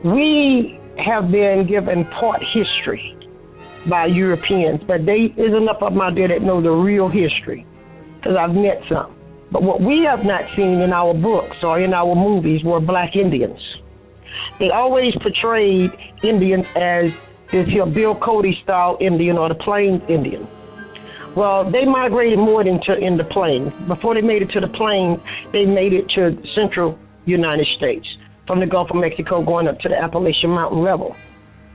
We have been given part history by Europeans, but there is enough of them out there that know the real history, because I've met some. But what we have not seen in our books or in our movies were black Indians. They always portrayed Indians as this here Bill Cody style Indian or the Plains Indian. Well, they migrated more in the plains. Before they made it to the plains, they made it to central United States, from the Gulf of Mexico going up to the Appalachian Mountain level.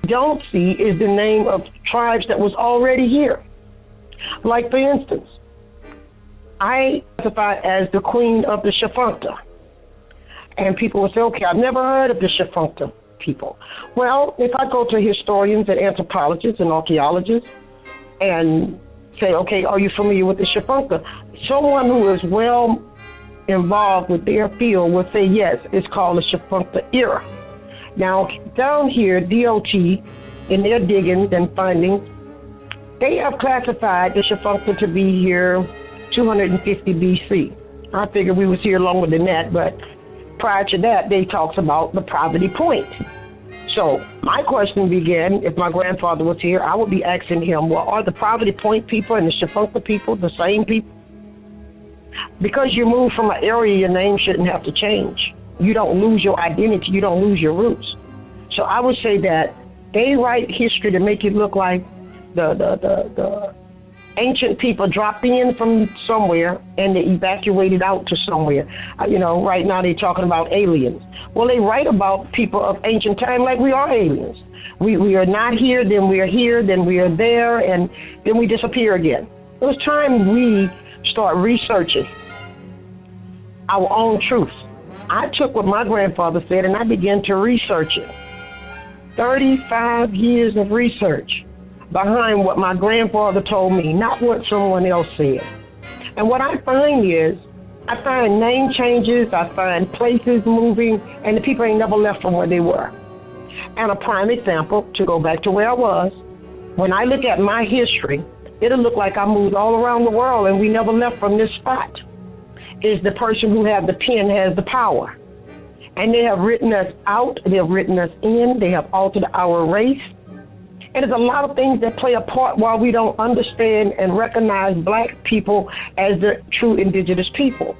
Don't see is the name of tribes that was already here. Like, for instance, I classify as the queen of the Tchefuncte. And people will say, okay, I've never heard of the Tchefuncte people. Well, if I go to historians and anthropologists and archaeologists and say, okay, are you familiar with the Tchefuncte? Someone who is well involved with their field will say, yes, it's called the Tchefuncte era. Now, down here, DOT, in their diggings and findings, they have classified the Tchefuncte to be here 250 BC. I figured we was here longer than that, but prior to that, they talks about the Poverty Point. So my question began, if my grandfather was here, I would be asking him, well, are the Poverty Point people and the Tchefuncte people the same people? Because you move from an area, your name shouldn't have to change. You don't lose your identity, you don't lose your roots. So I would say that they write history to make it look like the ancient people dropped in from somewhere and they evacuated out to somewhere. Right now they're talking about aliens. Well, they write about people of ancient time like we are aliens. We are not here, then we are here, then we are there, and then we disappear again. It was time we start researching our own truth. I took what my grandfather said and I began to research it. 35 years of research behind what my grandfather told me, not what someone else said. And what I find is, I find name changes, I find places moving, and the people ain't never left from where they were. And a prime example, to go back to where I was, when I look at my history, it'll look like I moved all around the world and we never left from this spot. Is the person who has the pen has the power. And they have written us out, they have written us in, they have altered our race. And there's a lot of things that play a part while we don't understand and recognize black people as the true indigenous people.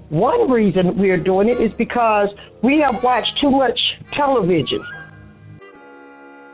One reason we're doing it is because we have watched too much television.